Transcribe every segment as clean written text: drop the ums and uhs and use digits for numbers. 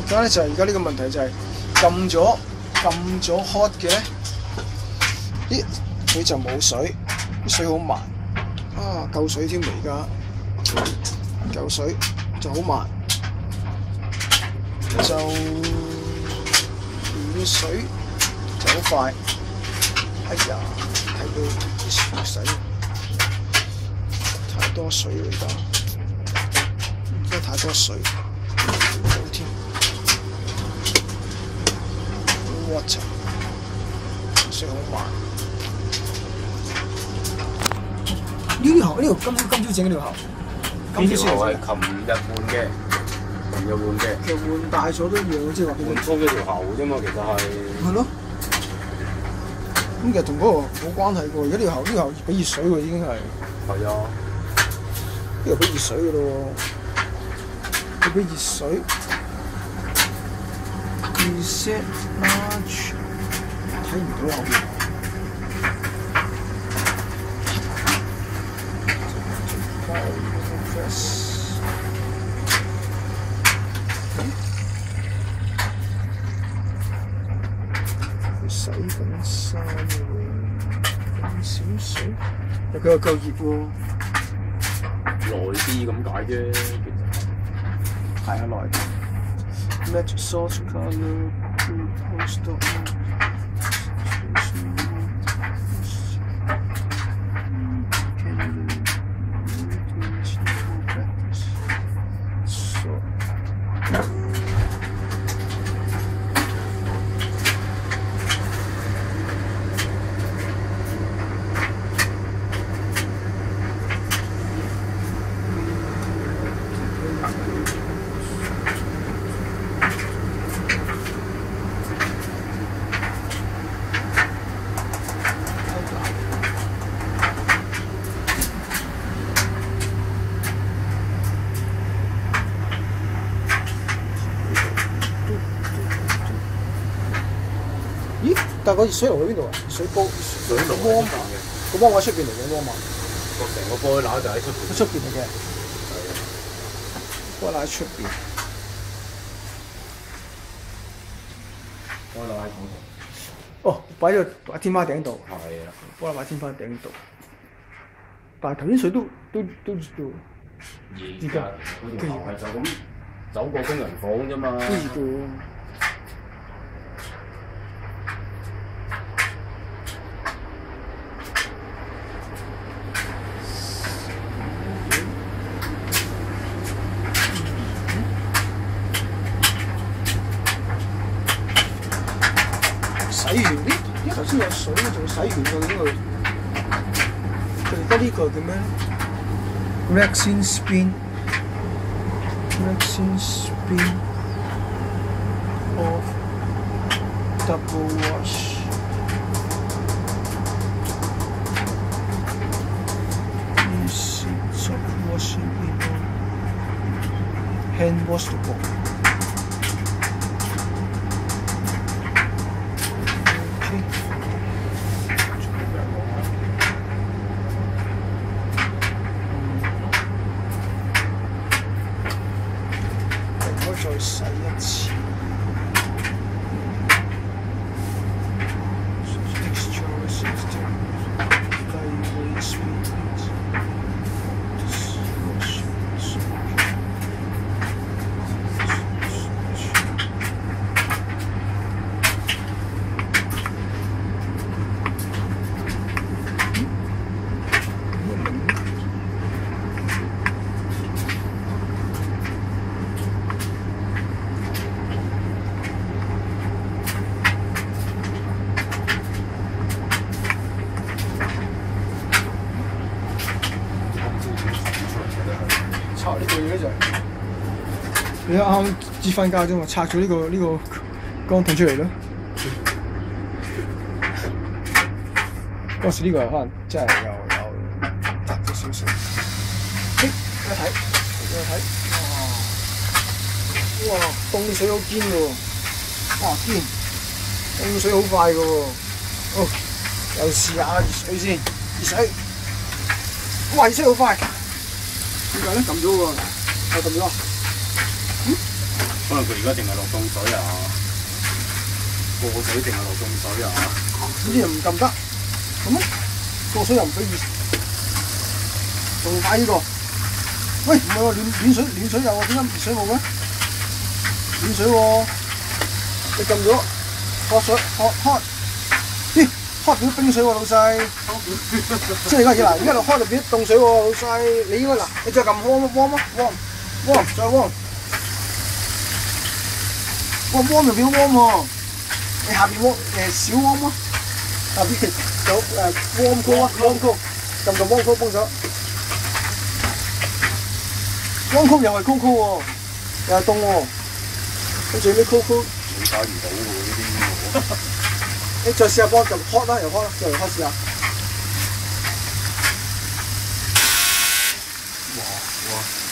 但係咧就係而家呢個問題就係撳咗 hot 嘅咧，咦佢就冇水，啲水好慢啊，夠水添而家，夠水就好慢，就換水就好快。哎呀，睇到啲水洗，太多水嚟㗎，而家太多水，好添。water 水好慢。呢條呢條今朝整呢條喉，呢條喉係琴日換嘅，其實換大咗都一樣，即係話換粗咗條喉啫嘛，其實係。係咯。咁其實同嗰個冇關係喎，而家呢條喉俾熱水喎，已經係。係啊。呢條俾熱水㗎咯喎，佢俾熱水。Reset large， 睇唔到後面。佢洗緊衫喎，咁少水，但佢又夠熱喎。耐啲咁解啫，其實係啊，耐啲。Match source color, post但係個熱水爐喺邊度啊？水煲水爐喺出邊嘅，個煲喺出邊嚟嘅煲嘛。成個波乸就喺出邊。喺出邊嚟嘅。係啊。煲乸喺出邊。波乸喺嗰度。哦，擺喺天花頂度。係啊。煲乸擺天花頂度。但係頭先水都熱㗎。熱㗎。嗰條喉係就咁走過工人房啫嘛。都熱㗎。洗完啲頭先有水，仲洗完㗎呢個。佢而家呢個叫咩 ？Relaxing spin of double wash。Use of washing in hand washable。再洗一次。拆呢個嘢就係你啱啱至瞓覺啫嘛，拆咗呢個鋼筒出嚟咯。嗰時呢個可能真係有窄咗少少。睇，哇！凍水好堅㗎喎，哇堅！凍水好快㗎喎。好，又試下熱水先，熱水。哇！熱水好快。點解咧？撳咗喎，係撳咗啊？能佢而家淨係落凍水啊，過水定係落凍水啊？呢啲又唔撳得，咁過水又唔俾熱，仲快呢個。喂，唔係喎，暖水有喎，點解熱水冇嘅？暖水喎，你撳咗喝水喝，咦喝變咗冰水喎，老細。即係而家就開就變咗凍水喎，老細。你應該嗱，你再撳 warm 再 warm 就變咗 warm 喎。你下邊 warm 小 warm 咯，下邊有warm cool 啊 warm cool， 撳 warm cool 幫手。warm cool 又係 cool 喎，又係凍喎。跟住啲 cool cool。你打唔到喎呢啲喎。你再試下幫就 hot 啦，又 hot 啦，再嚟 hot 試下。哇！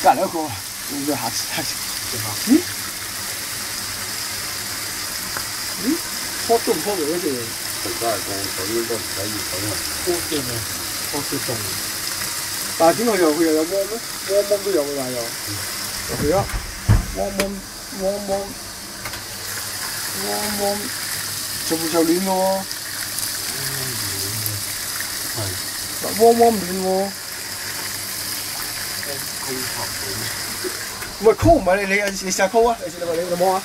隔離一個，會唔會嚇死？咦 ？hot 都唔 hot 嚟嗰隻。而家係過水應該唔使熱水啊。hot 嘅嘛 ，hot 都凍。但係點佢又有 warm 咩 ？warm 都有㗎，但係又。而家 warm 就暖嘅喎。係。warm 暖喎。唔係 cool 唔係你試下 cool 啊！你摸下，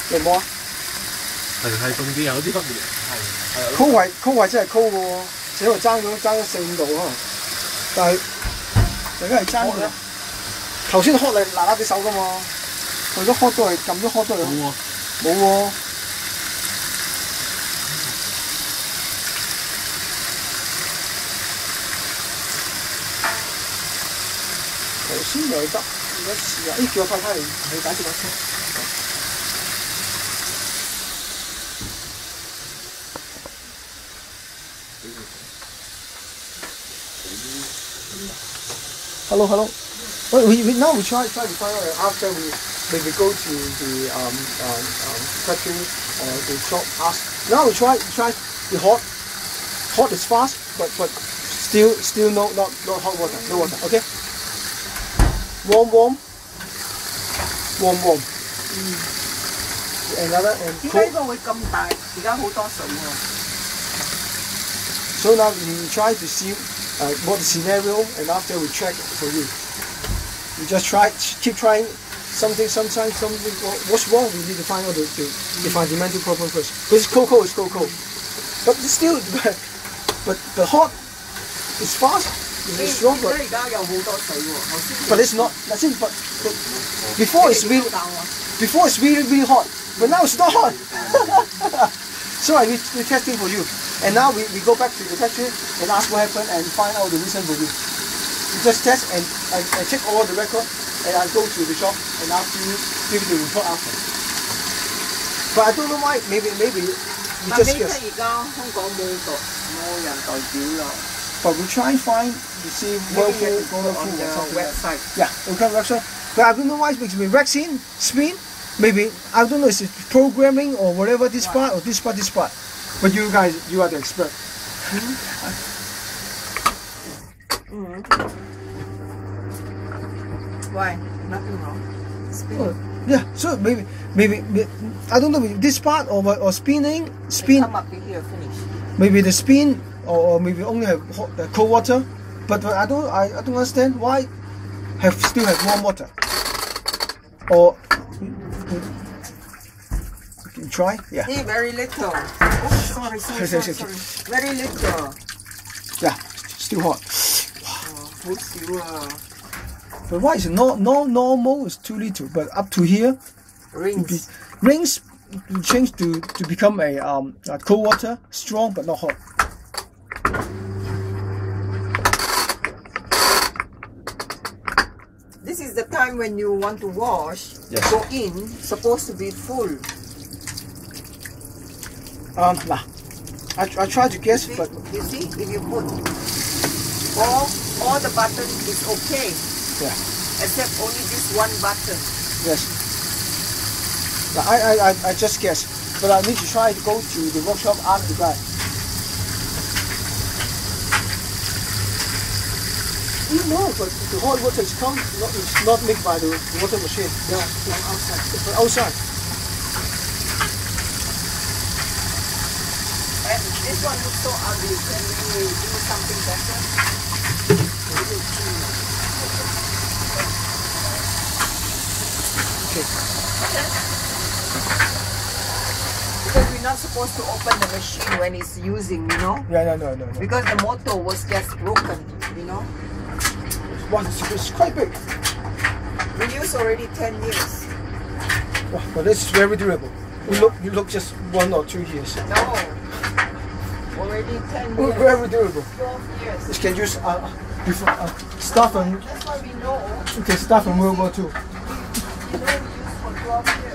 你摸下。係凍啲有啲分別。係。cool 係真係 cool 嘅喎，只係爭咗4-5度可能，但係而家係爭嘅。頭先 hot 你嗱啲手㗎嘛，佢都 hot 都係撳咗 hot 都係。冇喎。冇喎。頭先又得，而家試下，叫我快翻嚟解釋下先。Hello. Now we try to find out after we maybe go to the factory or the shop. Now we try the hot. Hot is fast, but still not hot water. No water. Okay. Warm. Another and cold. 點解呢個會咁大？而家好多水喎。So now we try to see what the scenario, and after we check for you. You just keep trying something. What's wrong? We need to find out the fundamental problem first. Because cold is cold. But still, but hot is fast. It's strong. But 而家有好多水喎。But it's not. That's it. But before it's really hot. But now it's not hot. So we're testing for you. And now we go back to the factory and ask what happened and find out the reason for you. We just test and check all the record and I go to the shop and ask you give the report after. But I don't know why. Maybe we just guess. 而家香港冇人代表啦。But we try and find to see Whirlpool website. Yeah, we can website. But I don't know why it makes me vaccine spin. Maybe I don't know if it's programming or whatever this part or this part. But you guys, you are the expert. Why? Nothing wrong. Oh, yeah, so maybe I don't know if this part or spin. Come up here, finish. Maybe the spin or maybe only have cold water. But I don't understand why still have warm water. Or you try? Yeah. Hey, very little. Oh, sorry. Very little. Yeah, still hot.好少啊。But why is it normal is 2 liters, but up to here rings change to become a cold water, strong but not hot. This is the time when you want to wash. Yes. Go in, supposed to be full. Nah. I try to guess, but you see, if you put all the button is okay. Yeah. Except only this one button. Yes. I just guess, but I need to try to go to the workshop, ask the guy. No, but the hot water is not made by the water machine. No, from outside. It's from outside. This one looks so ugly. Can we do something better? Okay. Because we're not supposed to open the machine when it's using, you know? Yeah, no. Because the motor was just broken, you know? Wow, it's quite big. We use already 10 years. Wow, but this is very durable. You look just 1 or 2 years. No. Already 10 Oh, years. very durable. 12 years. This can use stuff from That's why we know. okay, stuff from World War II. You know, we use for 12 years.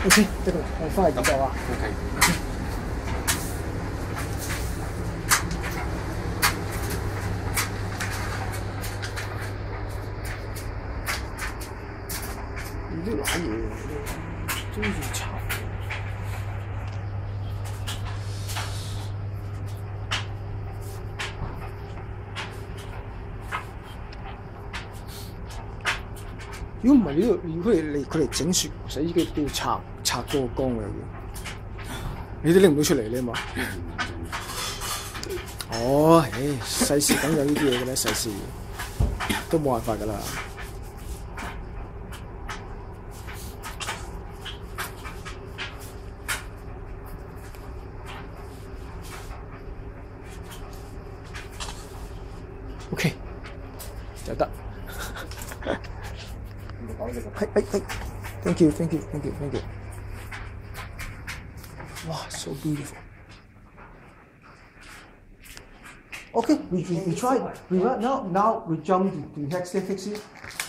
OK，得啦，我翻嚟就啊。 OK。你啲揦嘢喎，都要插。如果唔係呢度，如果佢嚟整雪洗衣機都要拆嗰個缸嘅要，你都拎唔到出嚟咧嘛？哦，世事梗有呢啲嘢嘅咧，世事都冇辦法㗎啦。OK， 就得。Thank you. Wow, so beautiful. Okay, we tried. Now we jump to Taxi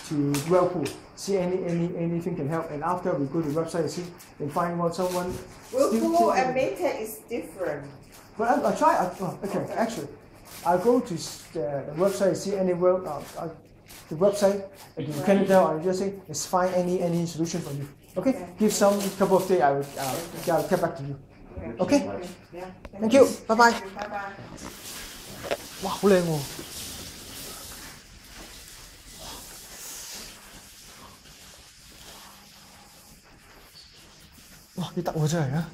to Whirlpool. See anything can help. And after we go to the website and see and find someone. Whirlpool and Maytag is different. But I try. Okay, actually, I'll go to the website and see any the website in Canada or just say let's find any solution for you. Okay? Give some couple of days. I'll get back to you. Okay? Yeah. Thank you. Bye bye. Bye bye. 哇，好靚喎！哇，幾得喎真係啊！